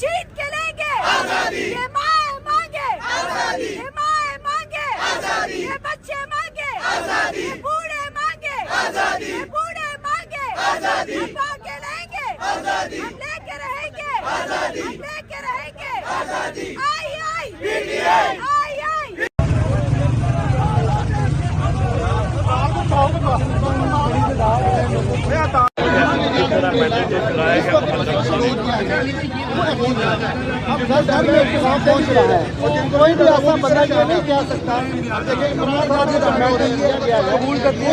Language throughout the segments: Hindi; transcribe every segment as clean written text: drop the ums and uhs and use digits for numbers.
जीत के लेंगे आजादी, ये माँ मांगे आजादी, ये माँ मांगे आजादी, ये बच्चे मांगे आजादी, ये बूढ़े मांगे आजादी, ये बूढ़े मांगे आजादी, हम मांगे लेंगे आजादी, हम लेके रहेंगे आजादी, हम लेके रहेंगे आजादी। आई आई पीटीआई, आई आई अब 10 घर में खिलाफ पहुंच रहा है, कोई भी ऐसा बंदा जो नहीं कह सकता लेकिन इमरान खान ने कबूल कर दिए।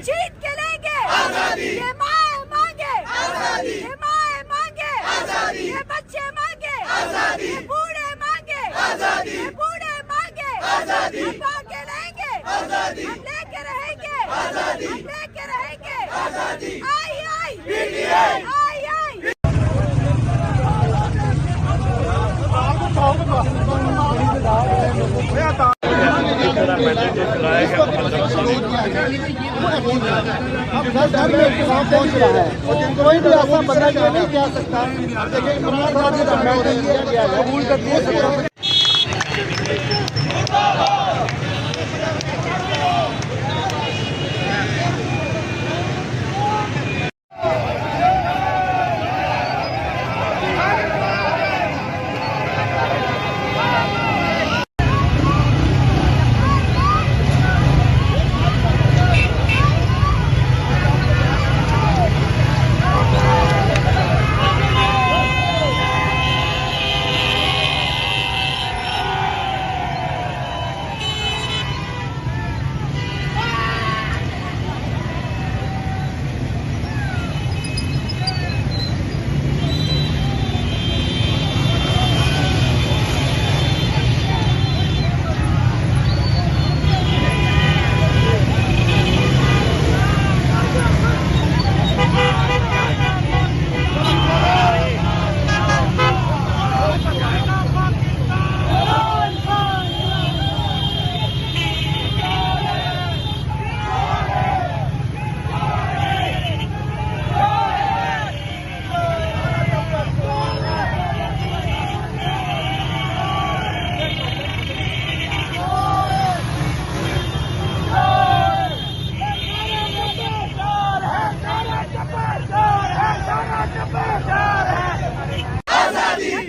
जीत के लेंगे आजादी, ये माँ मांगे आजादी, ये माँ मांगे आजादी, ये बच्चे मांगे आजादी, ये बूढ़े मांगे आजादी, ये बूढ़े मांगे आजादी, हम मांगे लेंगे आजादी, हम लेके रहेंगे आजादी, हम लेके रहेंगे आजादी। आई आई पीटीआई, आई आई अब 10 घर में खिलाफ पहुंच रहा है, कोई भी ऐसा बंदा जो नहीं कह सकता लेकिन इमरान खान ने कबूल कर दिए।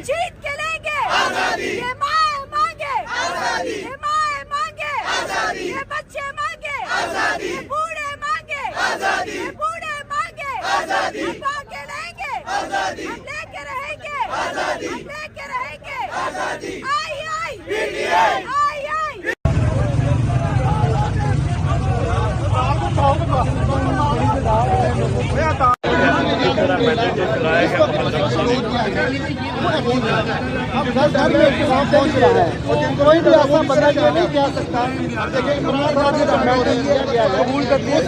जीत के लेंगे आजादी, ये माँ मांगे आजादी, ये माँ मांगे आजादी, ये बच्चे मांगे आजादी, ये बूढ़े मांगे आजादी, ये बूढ़े मांगे आजादी, हम मांगे लेंगे आजादी, हम लेके रहेंगे आजादी, हम लेके रहेंगे आजादी। आई आई पीटीआई, आई आई अब 10 घर में खिलाफ पहुंच रहा है, कोई भी ऐसा बंदा जो नहीं कह सकता लेकिन इमरान खान ने कबूल कर दिए।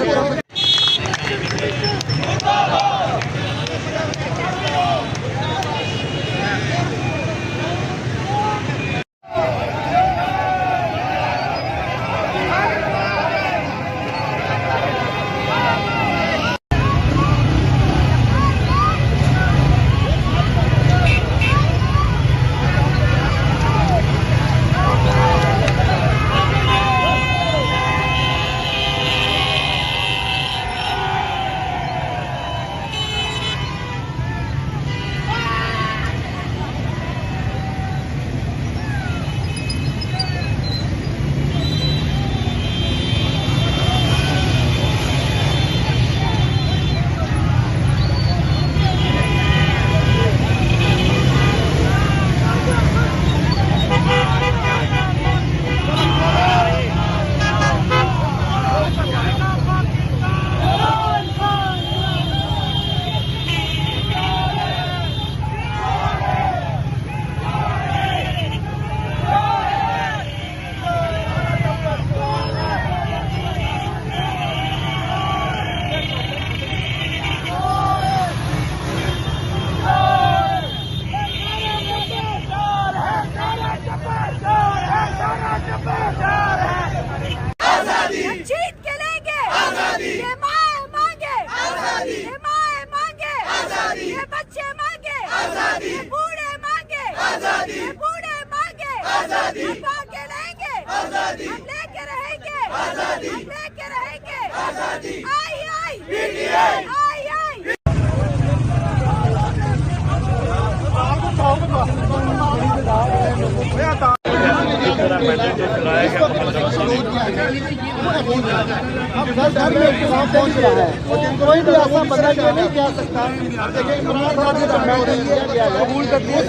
पहुंच रहा है, कोई भी ऐसा बंदा जो नहीं कह सकता लेकिन इमरान खान की कबूल कर दिया।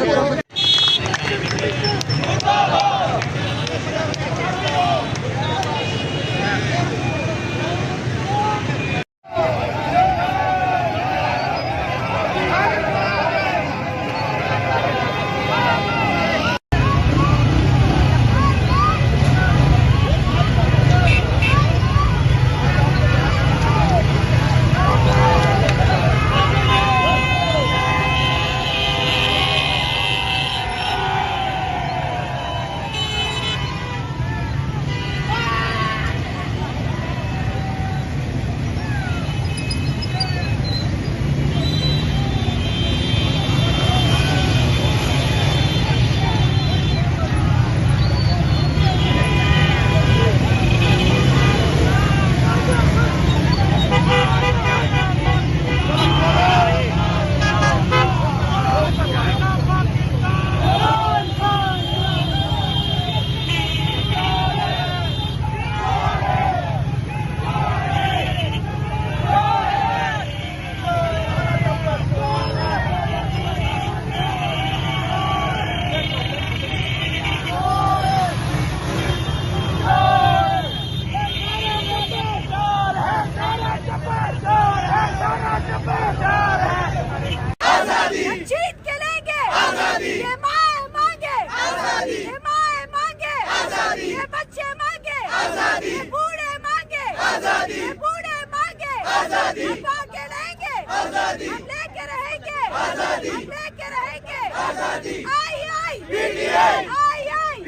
जीत के लेंगे आजादी, ये माँ मांगे आजादी, ये माँ मांगे आजादी, ये बच्चे मांगे आजादी, ये बूढ़े मांगे आजादी, ये बूढ़े मांगे आजादी, हम मांगे लेंगे आजादी, हम लेके रहेंगे आजादी, हम लेके रहेंगे आजादी। आई आई पीटीआई, आई आई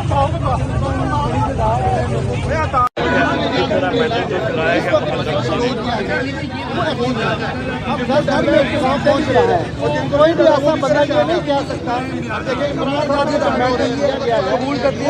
पहुंच रहा है, कोई भी ऐसा बंदा जो नहीं कह सकता लेकिन इमरान खान की कबूल कर दिया।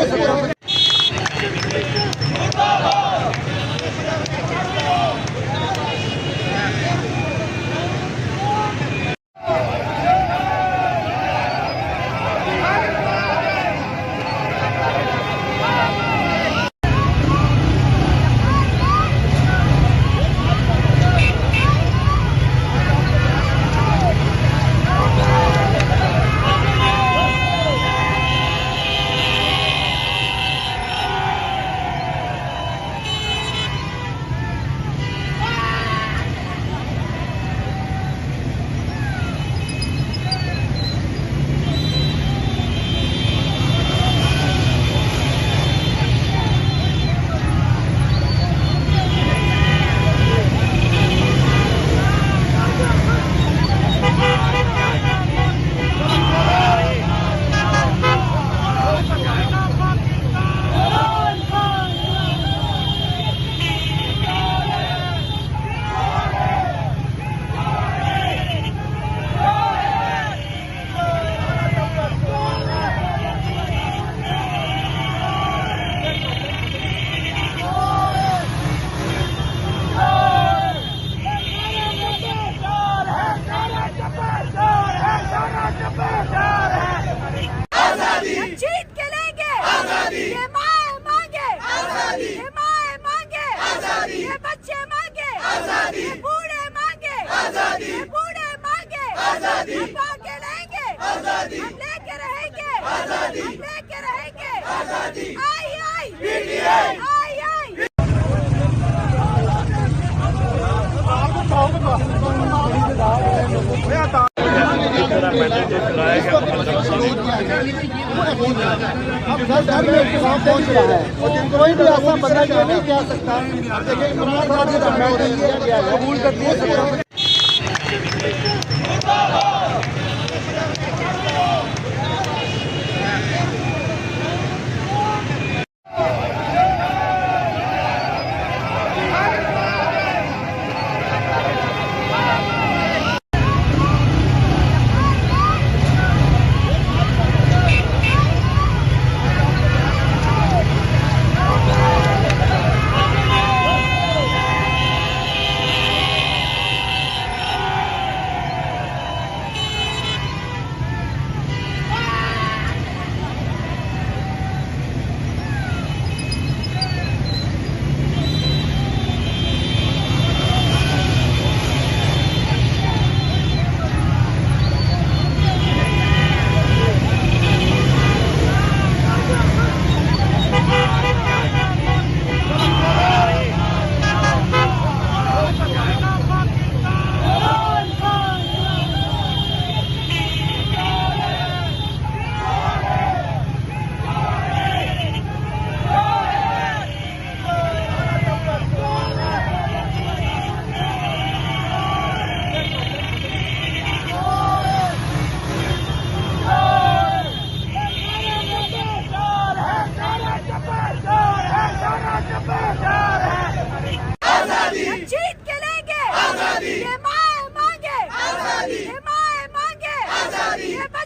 जीत के लेंगे आजादी, ये माँ मांगे आजादी, ये माँ मांगे आजादी, ये बच्चे मांगे आजादी, ये बूढ़े मांगे आजादी, ये बूढ़े मांगे आजादी, हम मांगे लेंगे आजादी, हम लेके रहेंगे आजादी, हम लेके रहेंगे आजादी। आई आई पीटीआई, आई आई पहुंच रहा है, कोई भी ऐसा बंदा जो नहीं कह सकता लेकिन इमरान खान की कबूल कर दिया।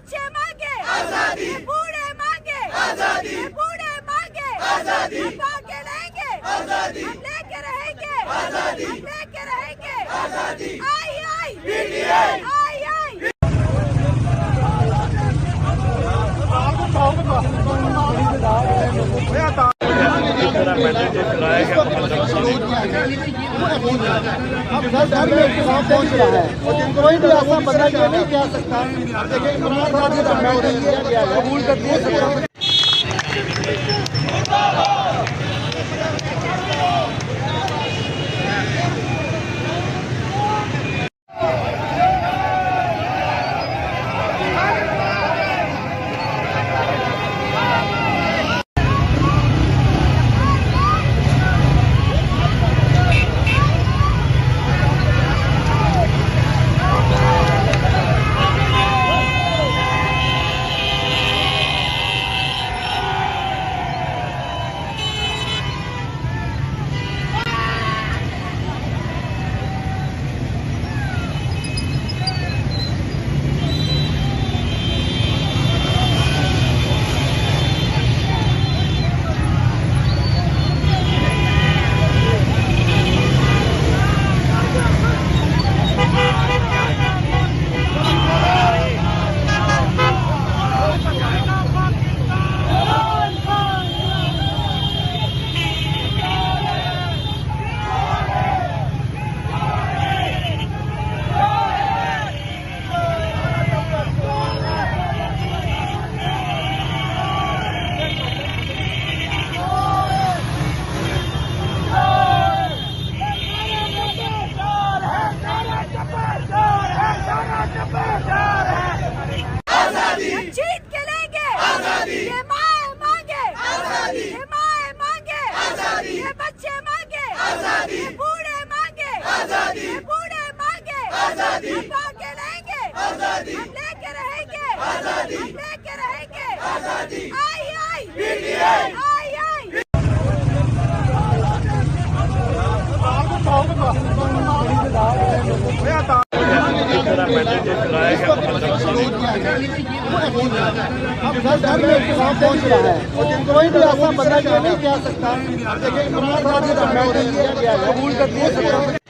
बच्चे मांगे आजादी, ये बूढ़े मांगे आजादी, ये बूढ़े मांगे आजादी, हम पाके लेंगे आजादी, हम लेके रहेंगे आजादी, हम लेके रहेंगे आजादी। आई आई पीटीआई, आई आई घर में खिलाफ पहुंच रहा है, कोई भी ऐसा बंदा ये नहीं कह सकता। देखिए इमरान खान जी का मैटर किया गया है, कबूल कर दिया सकता। जीत के लेंगे आजादी, ये माँ मांगे आजादी, ये माँ मांगे आजादी, ये बच्चे मांगे आजादी, ये बूढ़े मांगे आजादी, ये बूढ़े मांगे आजादी, हम पाके लेंगे आजादी, हम लेके रहेंगे आजादी, हम लेके रहेंगे आजादी। आई आई पीटीआई, आई आई घर में खिलाफ पहुंच रहा है, कोई भी ऐसा बंदा ये नहीं कह सकता। देखिए इमरान खान जी का मैटर किया गया है, कबूल कर दिया सकता।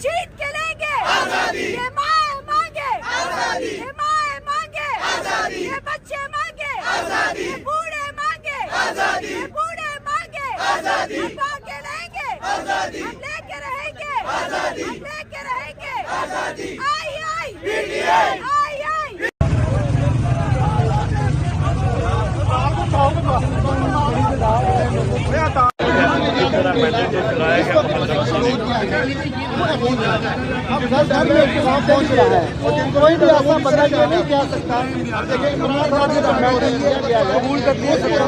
जीत के लेंगे आजादी, ये माँ मांगे आजादी, ये माँ मांगे आजादी, ये बच्चे मांगे आजादी, ये बूढ़े मांगे आजादी, ये बूढ़े मांगे आजादी, हम पाके लेंगे आजादी, हम लेके रहेंगे आजादी, हम लेके रहेंगे आजादी। आई आई पीटीआई, आई आई घर में खिलाफ पहुंच रहा है, कोई भी ऐसा बंदा ये नहीं कह सकता। देखिए इमरान खान जी का मैटर किया गया है, कबूल कर दिया सकता।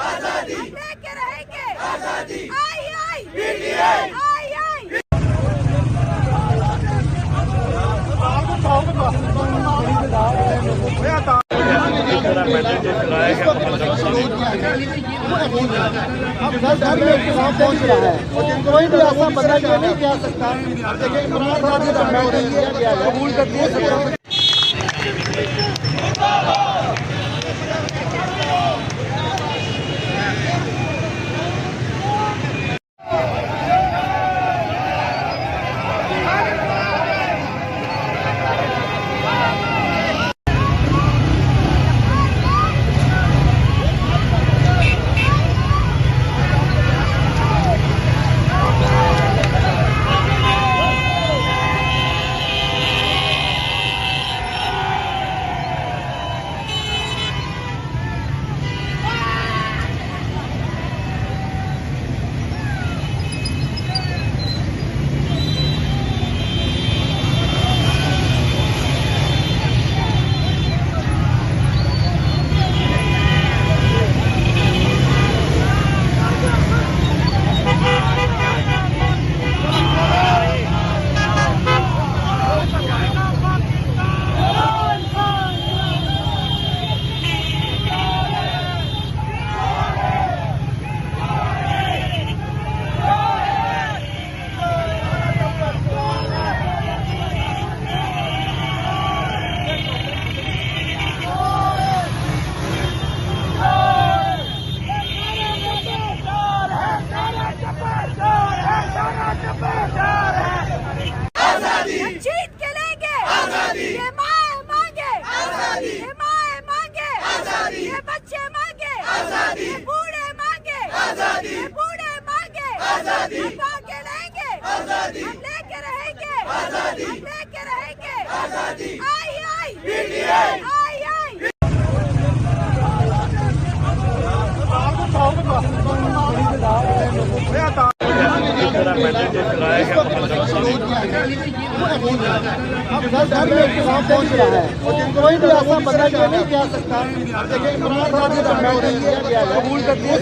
हम लेके रहेंगे आई आई पीटीआई आई आई अब 10 मिनट के साथ पहुंच रहा है, कोई भी ऐसा बंदा जो नहीं कह सकता लेकिन इमरान खान का मैटर किया गया है, कबूल कर दिया। जीत के लेंगे ये माँ मांगे ये माँ मांगे ये बच्चे मांगे ये बूढ़े मांगे ये बूढ़े मांगे हम आगे लेंगे हम लेके रहेंगे हम लेके रहेंगे आई आई पीटीआई आई आई अब 10 मिनट के साथ पहुंच रहा है, कोई भी ऐसा बंदा जो नहीं कह सकता लेकिन इमरान खान का मैटर किया गया है, कबूल कर दिया।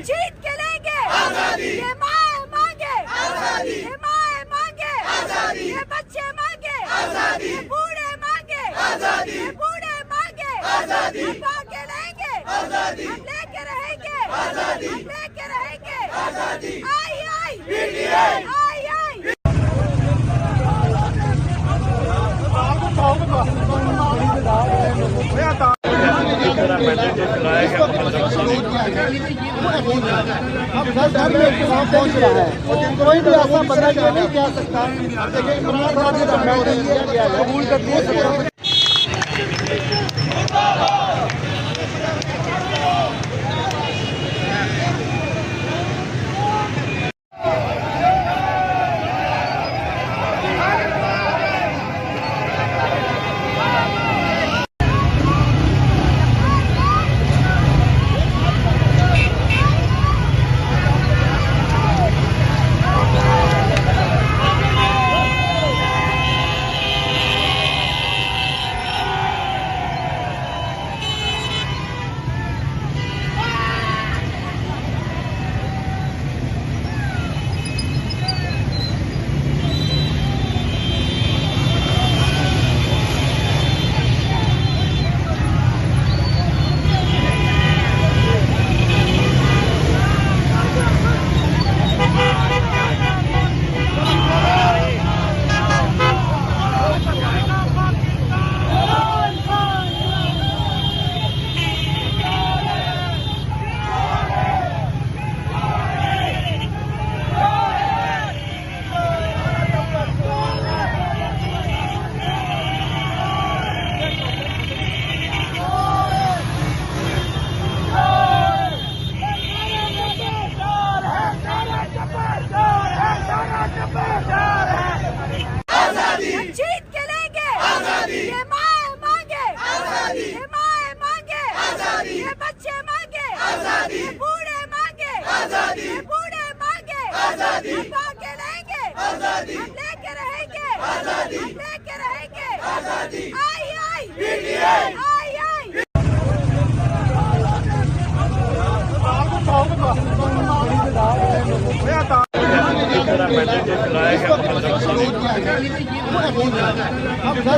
जीत के लेंगे ये माँ मांगे ये माँ मांगे ये बच्चे मांगे ये बूढ़े मांगे ये बूढ़े मांगे हम आगे लेंगे हम लेके रहेंगे हम लेके रहेंगे आई आई पीटीआई आई आई अब 10 मिनट के साथ पहुंच रहा है, कोई भी ऐसा बंदा जो नहीं कह सकता लेकिन इमरान खान का मैटर किया गया है, कबूल कर दिया।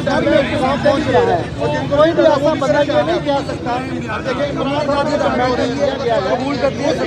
घर में खिलाफ पहुंच रहा है, कोई भी ऐसा बंदा ये नहीं कह सकता। देखिए इमरान खान ने कबूल कर दिया।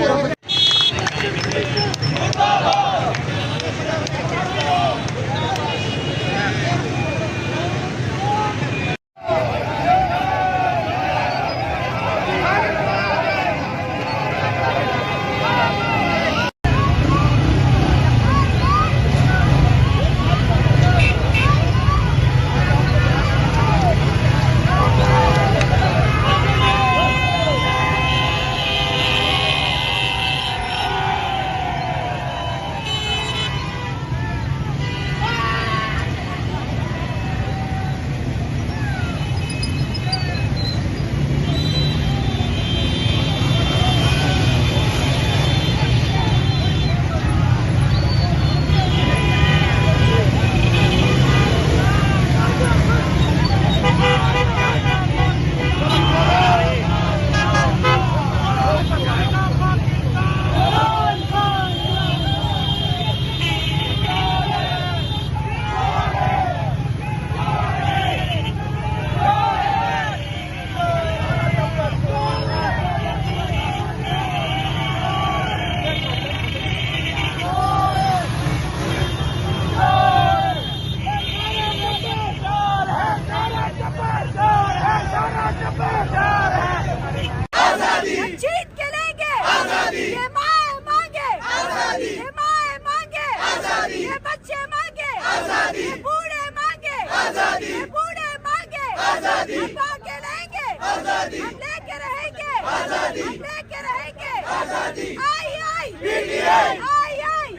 जीत के लेंगे आजादी, ये माँ मांगे आजादी, ये माँ मांगे आजादी, ये बच्चे मांगे आजादी, ये बूढ़े मांगे आजादी, ये बूढ़े मांगे आजादी, हम मांगे लेंगे आजादी, हम लेके रहेंगे आजादी, हम लेके रहेंगे आजादी। आई आई पीटीआई, आई आई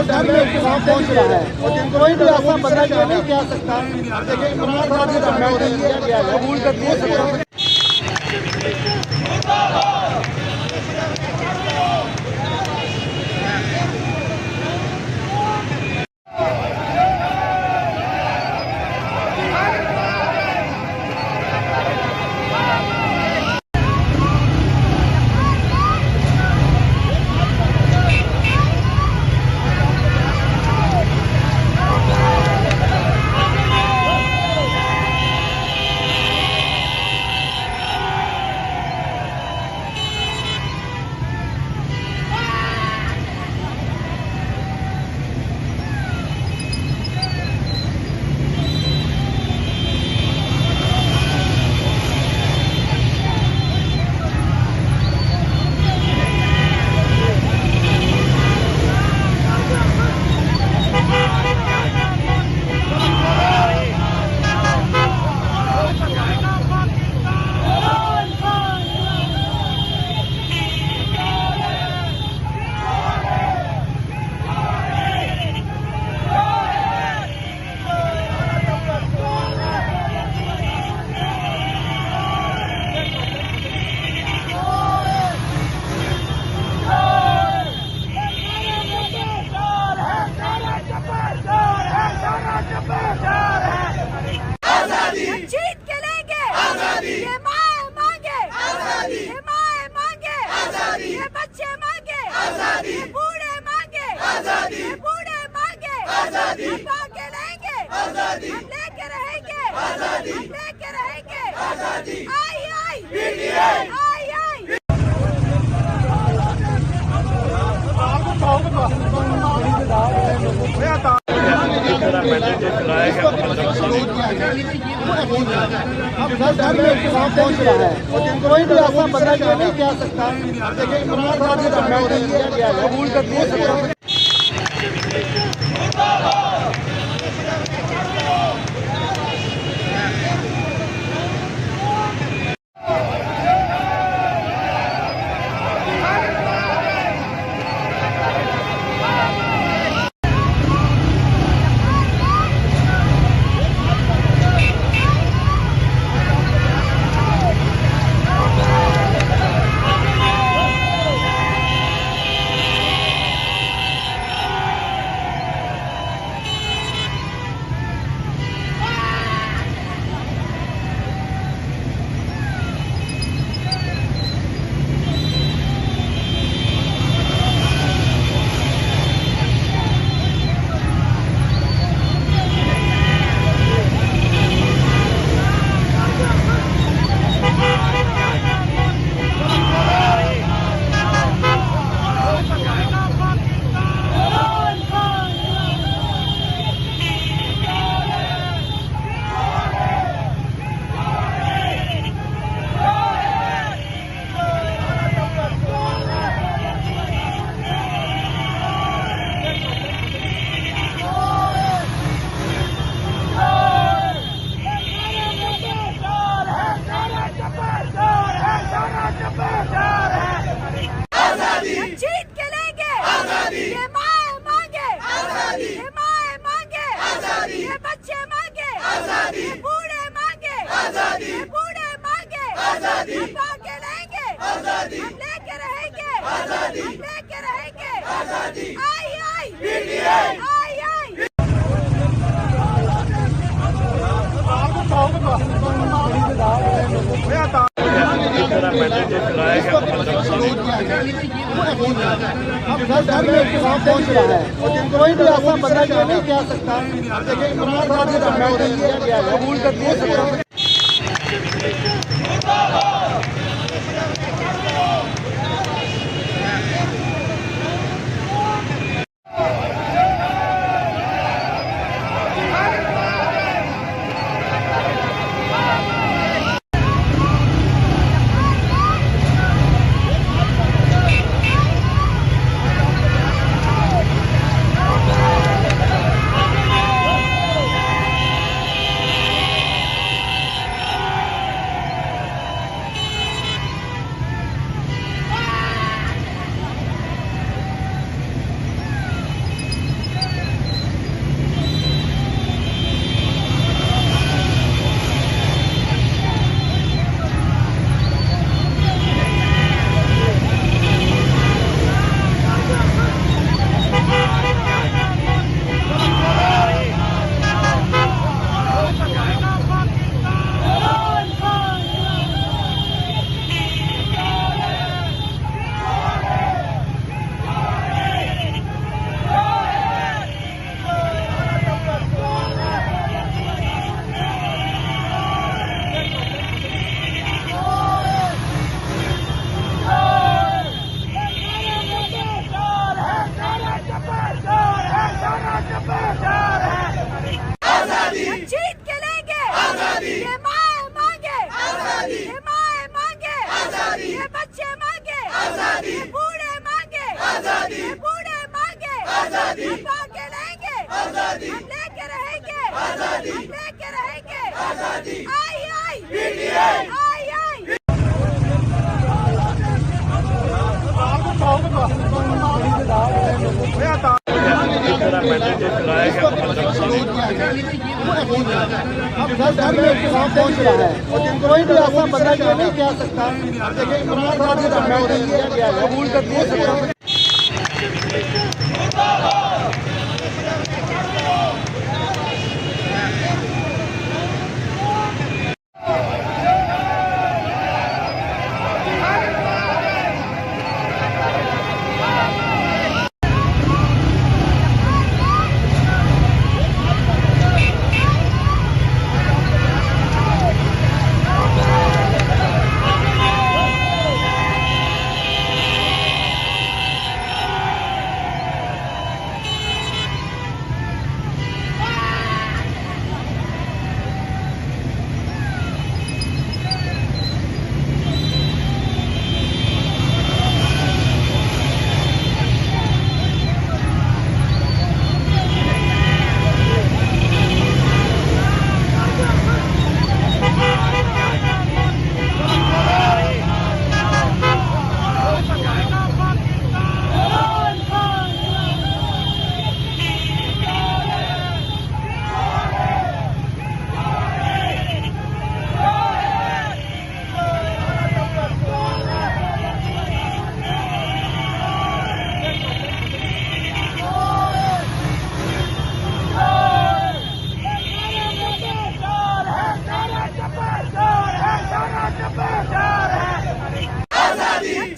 घर में खिलाफ पहुंच रहा है, कोई भी ऐसा बंदा ये नहीं कह सकता। देखिए इमरान खान ने कबूल कर दिया। जीत के लेंगे आजादी, ये माँ मांगे आजादी, ये माँ मांगे आजादी, ये बच्चे मांगे आजादी, ये बूढ़े मांगे आजादी, ये बूढ़े मांगे आजादी, हम मांगे लेंगे आजादी, हम लेके रहेंगे आजादी, हम लेके रहेंगे आजादी। आई आई पीटीआई, आई आई घर में खिलाफ पहुंच रहा है, कोई भी ऐसा बंदा ये नहीं कह सकता। देखिए इमरान खान ने कबूल कर दिया। पहुंच रहा है, कोई भी ऐसा बंदा ये नहीं कह सकता। देखिए इमरान खान जी कबूल करती है सरकार। जीत के लेंगे आजादी। ये माँ मांगे आजादी। ये माँ मांगे आजादी। ये बच्चे मांगे आजादी। ये बूढ़े मांगे आजादी। ये बूढ़े मांगे आजादी। हम मांगे लेंगे आजादी। हम लेके रहेंगे आजादी। हम लेके रहेंगे आजादी। आई आई आई आई पहुंच रहा है, कोई भी ऐसा बंदा ये नहीं कह सकता। देखिए इमरान खान जी कबूल करती है सरकार।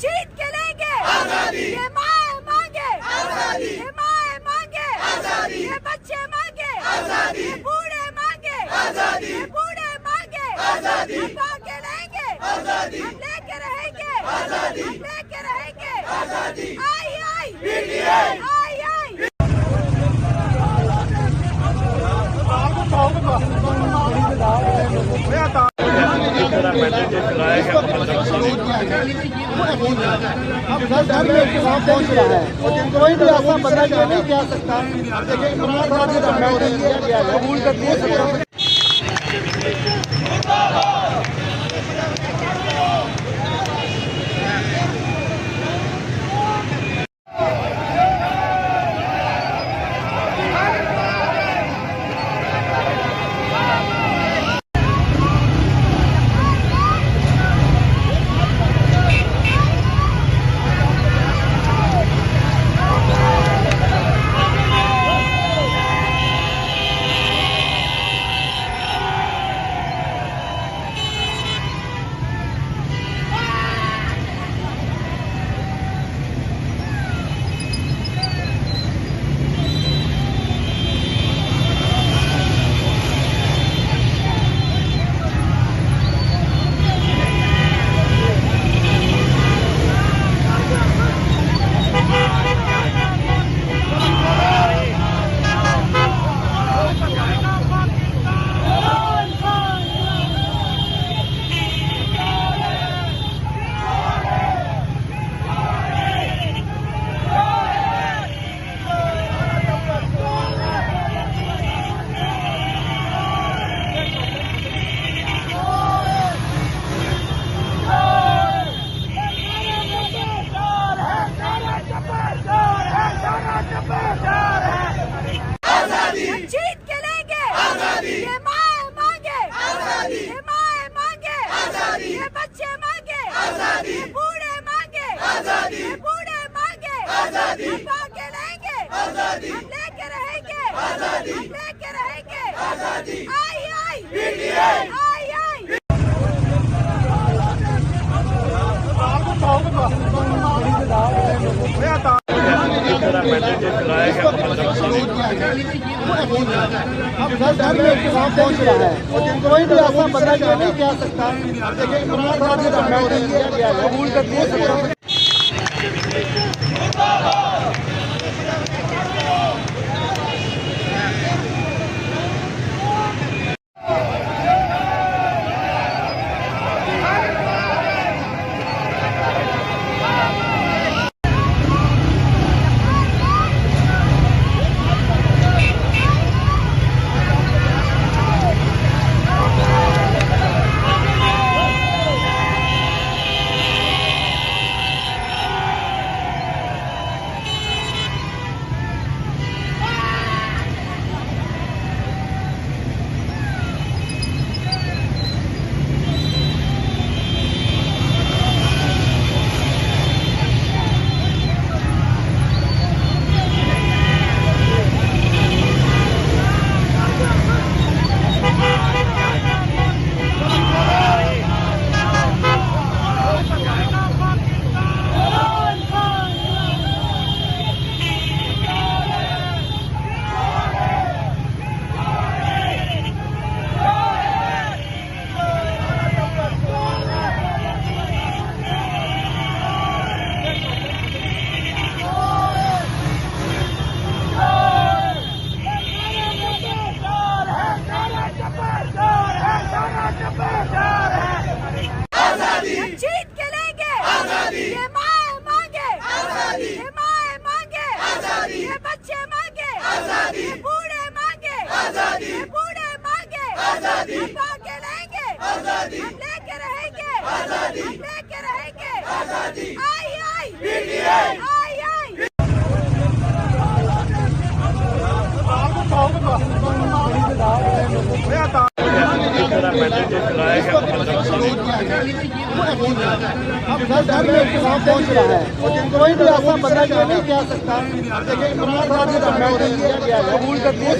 जीत के लेंगे आजादी। ये माँ मांगे आजादी। ये माँ मांगे आजादी। ये बच्चे मांगे आजादी। ये बूढ़े मांगे आजादी। ये बूढ़े मांगे आजादी। हम मांगे लेंगे आजादी। हम लेके रहेंगे आजादी। हम लेके रहेंगे आजादी। आई आई आई आई पहुंच रहा है, कोई भी ऐसा बंदा ये नहीं कह सकता। देखिए इमरान खान जी कबूल करती है सरकार। आई आई आई पहुंच रहा है, कोई भी ऐसा बदला जो नहीं कह सकता। देखिए इमरान खान ने कबूल कर दिए। जीत के लेंगे ये माँ मांगे ये माँ मांगे ये बच्चे मांगे ये बूढ़े मांगे ये बूढ़े मांगे हम मांगे लेंगे हम लेके रहेंगे हम लेके रहेंगे आई आई आई आई पहुंच रहा है, कोई भी ऐसा बदला जो नहीं कह सकता। देखिए इमरान खान ने कबूल कर दिए।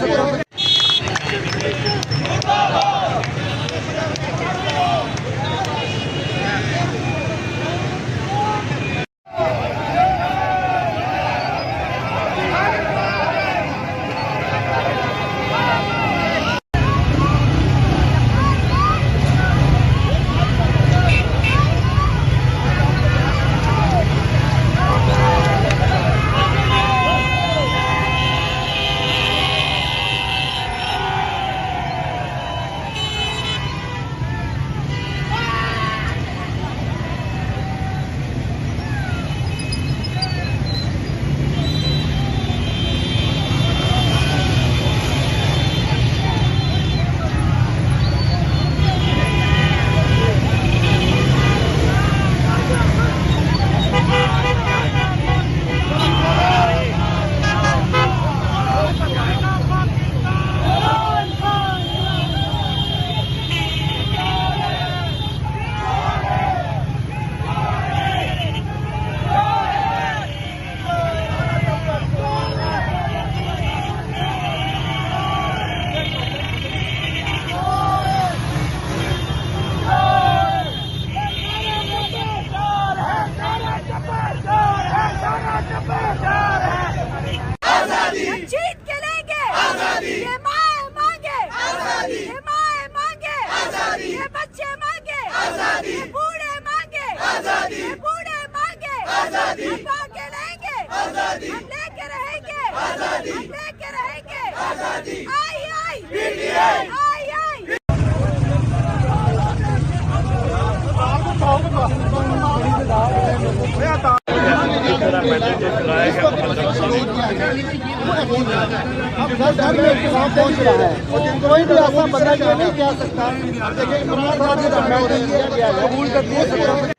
जीत के लेंगे ये माँ मांगे ये माँ मांगे ये बच्चे मांगे ये बूढ़े मांगे ये बूढ़े मांगे हम मांगे लेंगे हम लेके रहेंगे हम लेके रहेंगे आई आई आई आई पहुंच रहा है, कोई भी ऐसा बदला जो नहीं कह सकता। देखिए इमरान खान ने कबूल कर दिए।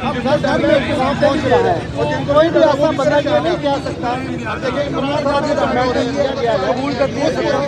अब घर में के साथ पहुंच रहा है, कोई भी ऐसा बंदा जो नहीं कह सकता देखिए इमरान खान ने कबूल कर दिया।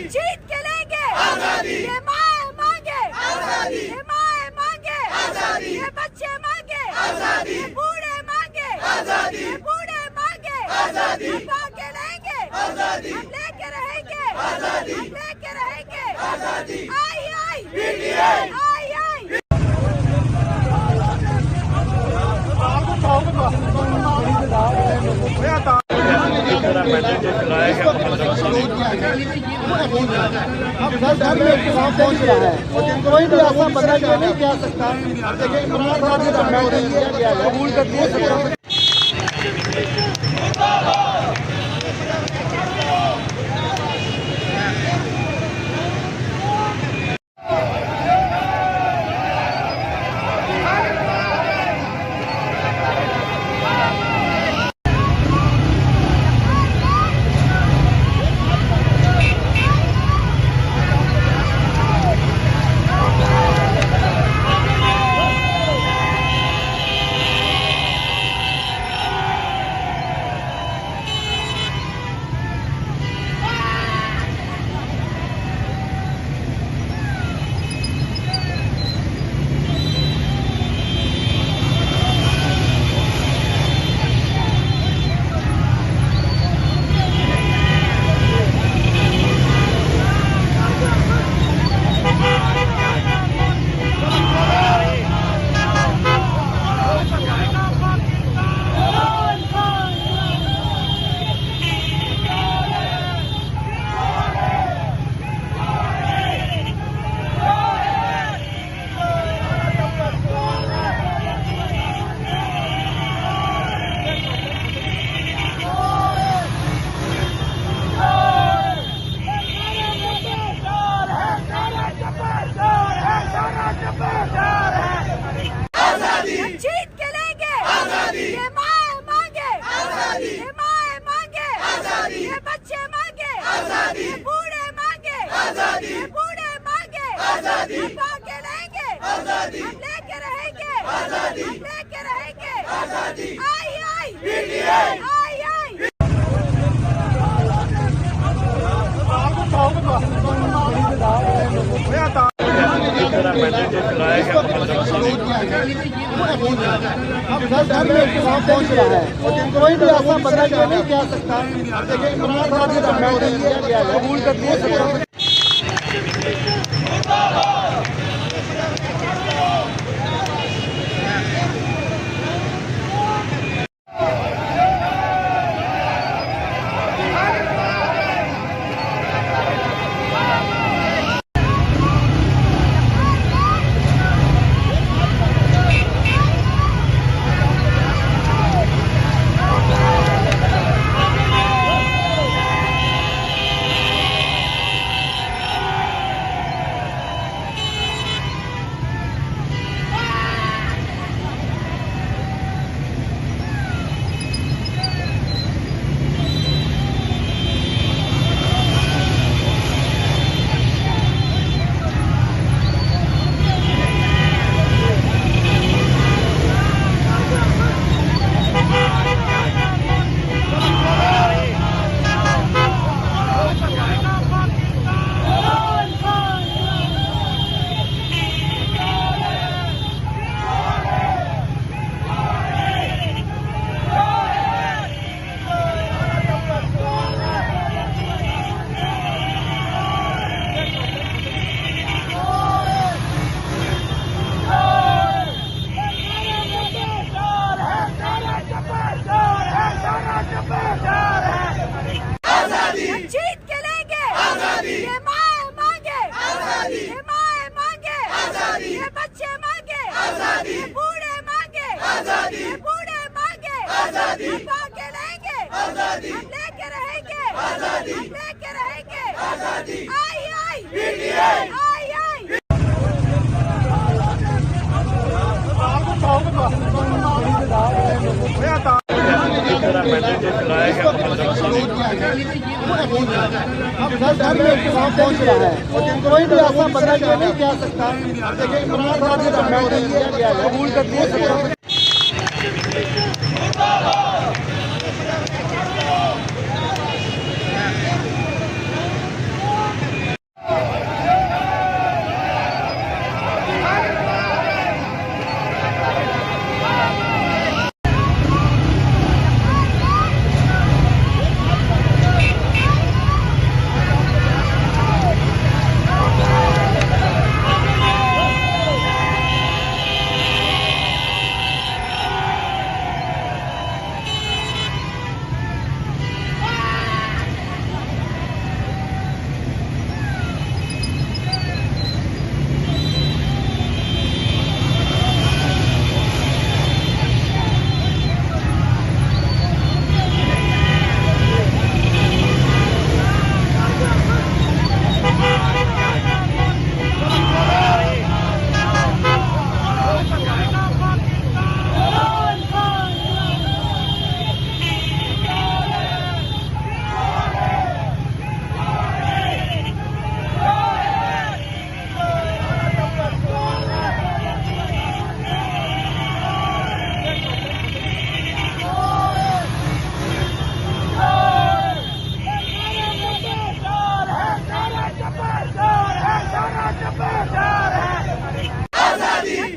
जीत के लेंगे आजादी, ये माँ मांगे आजादी, ये माँ मांगे आजादी, ये बच्चे मांगे आजादी, ये बूढ़े मांगे आजादी, ये बूढ़े मांगे आजादी, हम मांगे लेंगे आजादी, हम लेके रहेंगे आजादी, हम लेके रहेंगे आजादी। आई आई पीटीआई, आई आई अब घर में के साथ पहुंच रहा है, कोई भी ऐसा बंदा जो नहीं कह सकता देखिए इमरान खान ने कबूल कर दिया। जीत के लेंगे आजादी, ये माँ मांगे आजादी, ये माँ मांगे आजादी, ये बच्चे मांगे आजादी, ये बूढ़े मांगे आजादी, ये बूढ़े मांगे आजादी, हम मांगे लेंगे आजादी, हम लेके रहेंगे आजादी, हम लेके रहेंगे आजादी। आई आई पीटीआई, आई आई अब घर में के साथ पहुंच रहा है, कोई भी ऐसा बंदा जो नहीं कह सकता देखिए इमरान खान ने कबूल कर दिया। अब 10 मिनट के साथ पहुंच रहा है, कोई भी ऐसा बंदा नहीं कह सकता। देखिए इमरान खान की कबूल कर दिए।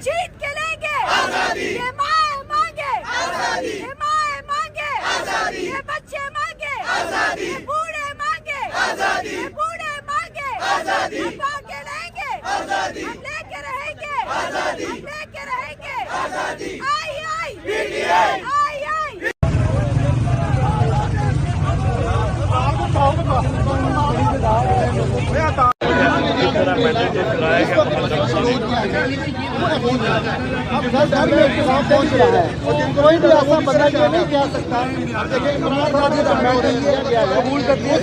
जीत के लेंगे आजादी, ये माँ मांगे आजादी, ये माँ मांगे आजादी, ये बच्चे मांगे आजादी, ये बूढ़े मांगे आजादी, ये बूढ़े मांगे आजादी, हम मांगे लेंगे आजादी, हम लेके रहेंगे आजादी, हम लेके रहेंगे आजादी। आई आई पीटीआई, आई आई अब 10 मिनट के साथ पहुंच रहा है, कोई भी ऐसा बंदा नहीं कह सकता। देखिए इमरान खान की कबूल कर दिए।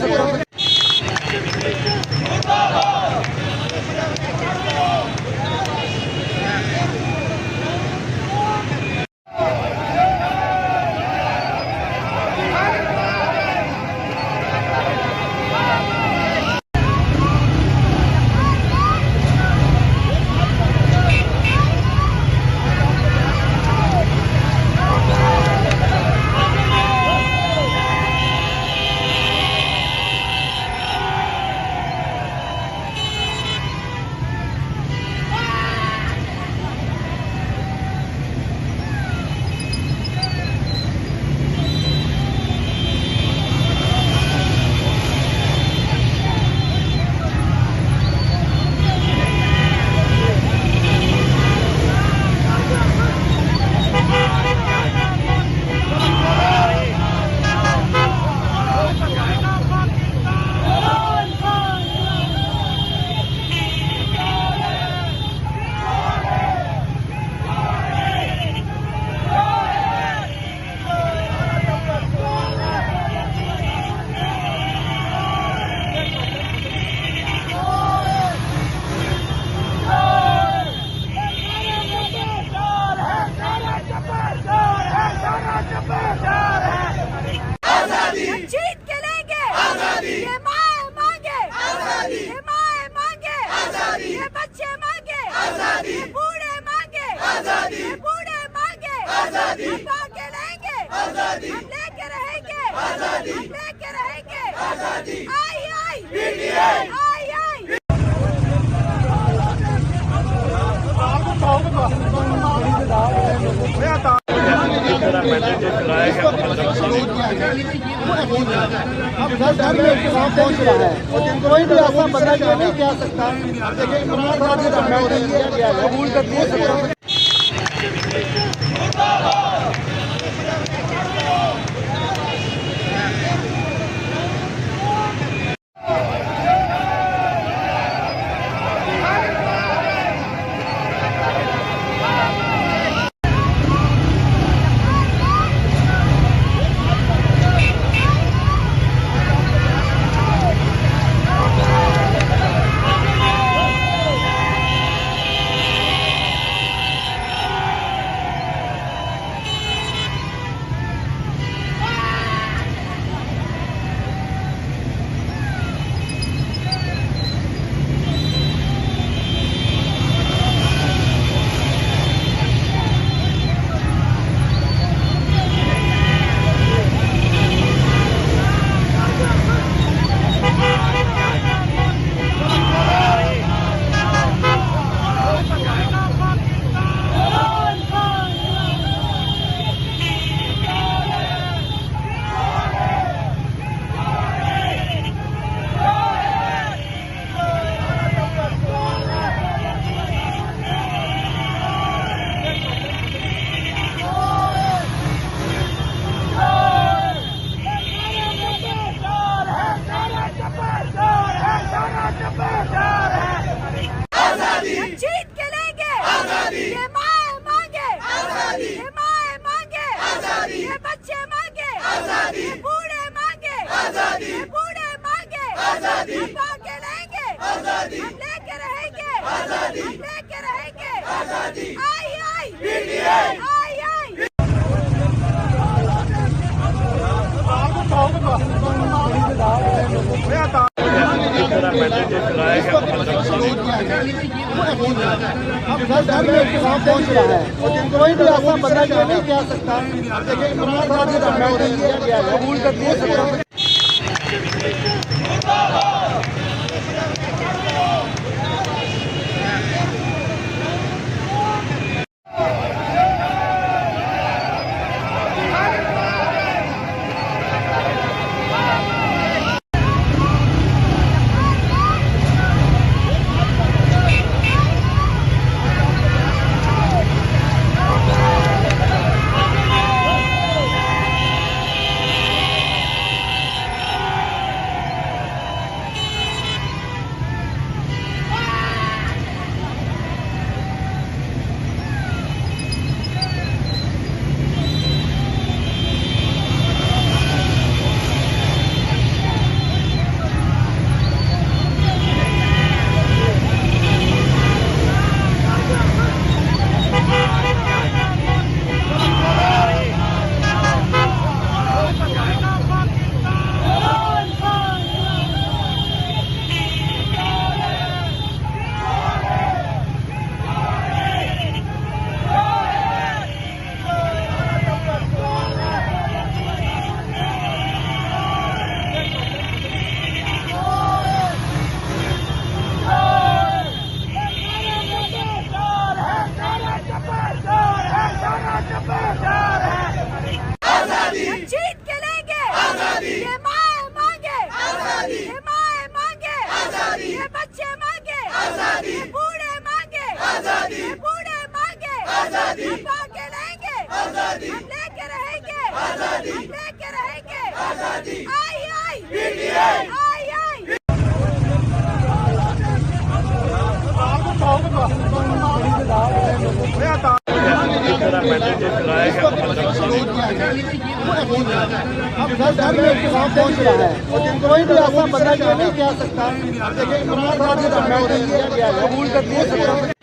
जीत के लेंगे आजादी, ये माँ मांगे आजादी, ये माँ मांगे आजादी, ये बच्चे मांगे आजादी, ये बूढ़े मांगे आजादी, ये बूढ़े मांगे आजादी, हम मांगे लेंगे आजादी, हम लेके रहेंगे आजादी, हम लेके रहेंगे आजादी। आई आई पीटीआई, आई आई अब 10 मिनट के साथ पहुंच रहा है, कोई भी ऐसा बंदा नहीं कह सकता। देखिए इमरान खान की कबूल कर दिए। घर में किसान पहुंच रहा है, कोई भी ऐसा बंदा ये नहीं कह सकता लेकिन इमरान खान की रहनुमाई किया गया है, कबूल करती है सरकार। जीत के लेंगे आजादी, ये माँ मांगे आजादी, ये माँ मांगे आजादी, ये बच्चे मांगे आजादी, ये बूढ़े मांगे आजादी, ये बूढ़े मांगे आजादी, हम मांगे लेंगे आजादी, हम लेके रहेंगे आजादी, हम लेके रहेंगे आजादी। आई आई पीटीआई, आई आई अब घर में किसान पहुंच रहा है, कोई भी ऐसा बंदा ये नहीं कह सकता लेकिन इमरान खान की रहनुमाई किया गया है, कबूल करती है सरकार।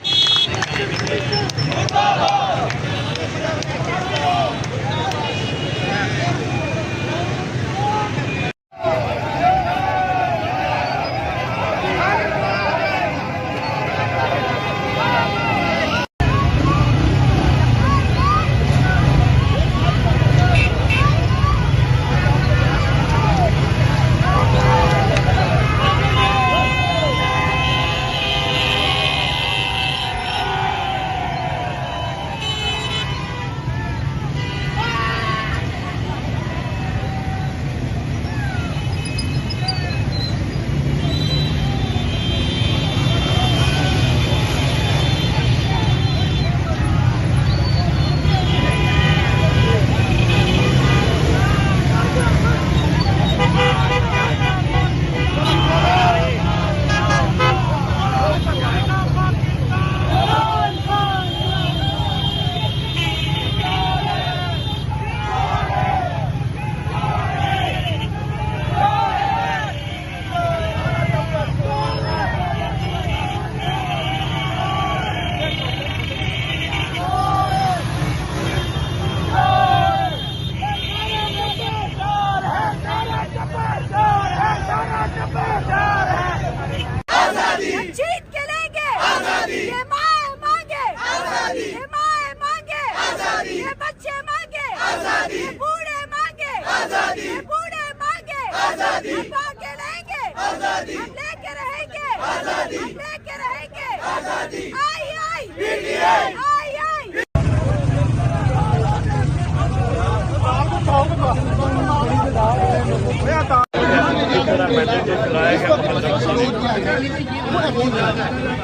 जीत के लेंगे आजादी, ये माँ मांगे आजादी, ये माँ मांगे आजादी, ये बच्चे मांगे आजादी, ये बूढ़े मांगे आजादी, ये बूढ़े मांगे आजादी, हम मांगे लेंगे आजादी, हम लेके रहेंगे आजादी, हम लेके रहेंगे आजादी। आई आई पीटीआई, आई आई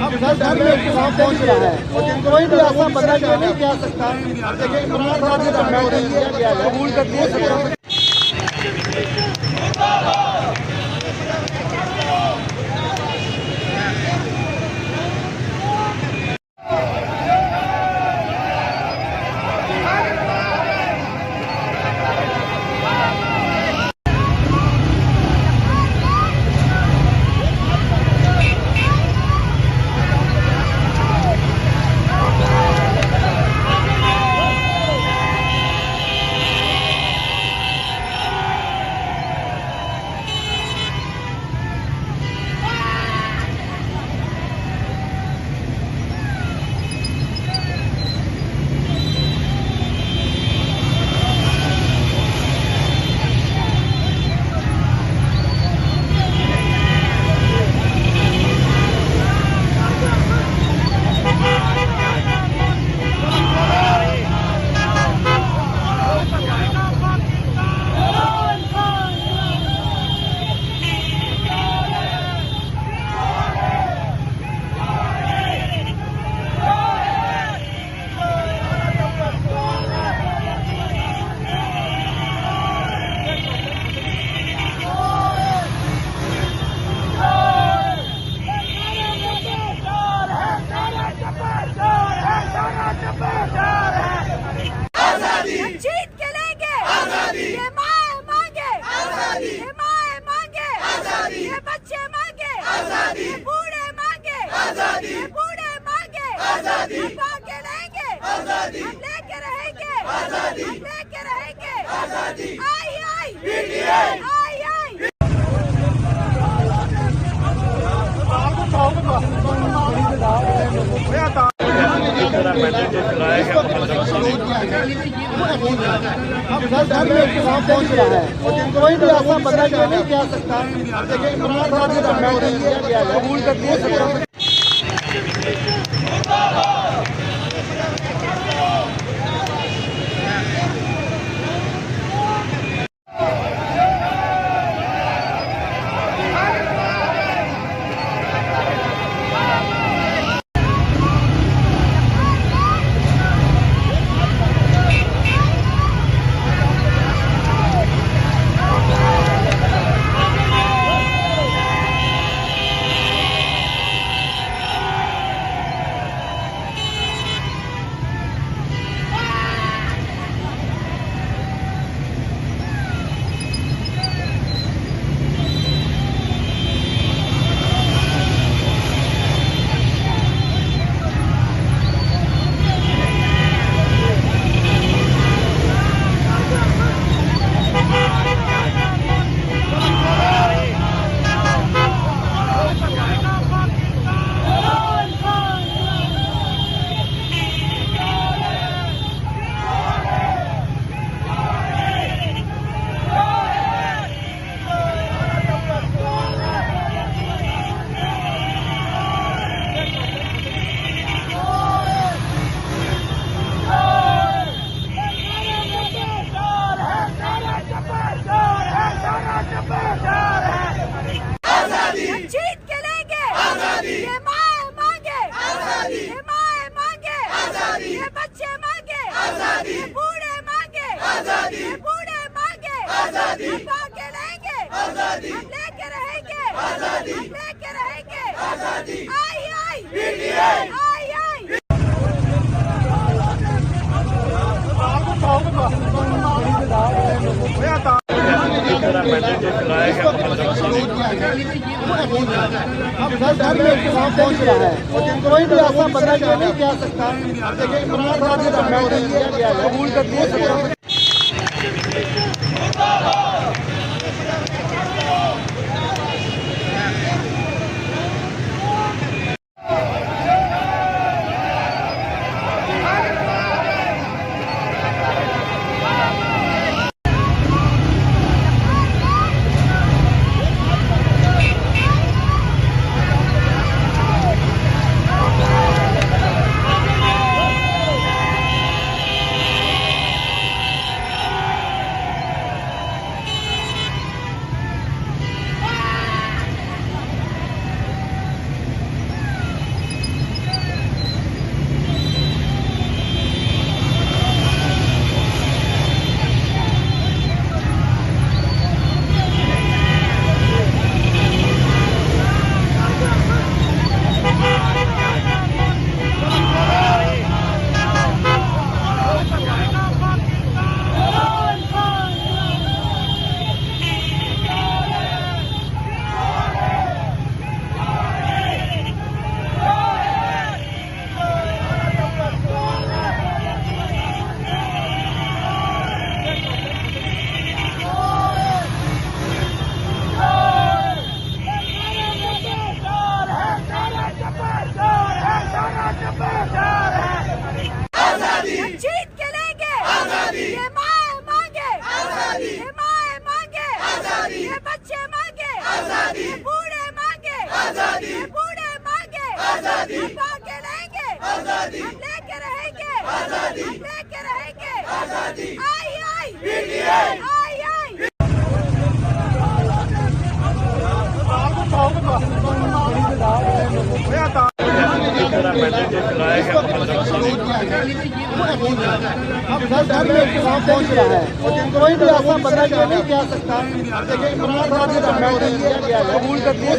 अब घर में किसान पहुंच रहा है, कोई भी ऐसा बंदा ये नहीं कह सकता लेकिन इमरान खान की रहनुमाई किया गया है, कबूल करती है सरकार। हम लेके रहेंगे आजादी, हम लेके रहेंगे आजादी। आई आई पीटीआई, आई आई अब घर में खिलाफ पहुंच रहा है, कोई भी ऐसा बंदा जो नहीं कह सकता लेकिन इमरान खान ने कबूल कर दिया। जीत के लेंगे आजादी, ये माँ मांगे आजादी, ये माँ मांगे आजादी, ये बच्चे मांगे आजादी, ये बूढ़े मांगे आजादी, ये बूढ़े मांगे आजादी। हम आगे लेंगे आजादी, हम लेके रहेंगे आजादी, हम लेके रहेंगे आजादी। आई आई पीटीआई, आई आई अब घर में खिलाफ पहुंच रहा है, कोई भी ऐसा बंदा जो नहीं कह सकता लेकिन इमरान खान ने कबूल कर दिया। जीत के लेंगे आजादी, ये माँ मांगे आजादी, ये माँ मांगे आजादी, ये बच्चे मांगे आजादी, ये बूढ़े मांगे आजादी, ये बूढ़े मांगे आजादी। हम आगे लेंगे आजादी, हम लेके रहेंगे आजादी, हम लेके रहेंगे आजादी। आई आई पीटीआई, आई आई अब घर में खिलाफ पहुंच रहा है, कोई भी ऐसा बंदा जो नहीं कह सकता लेकिन इमरान खान ने कबूल कर दिया।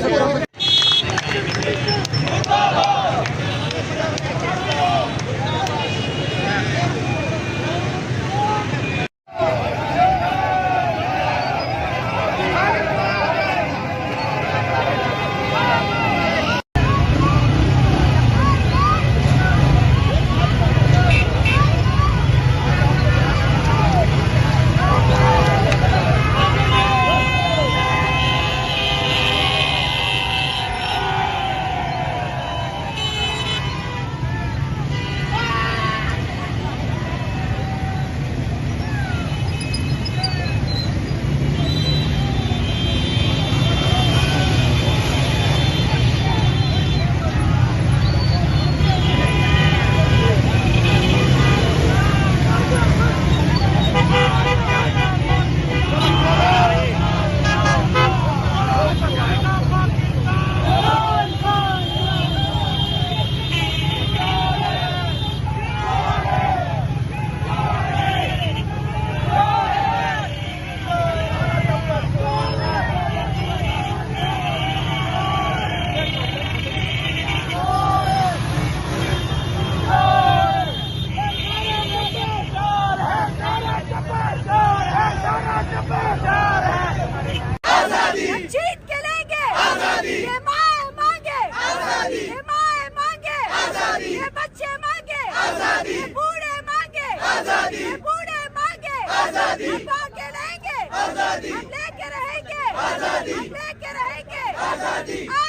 आजादी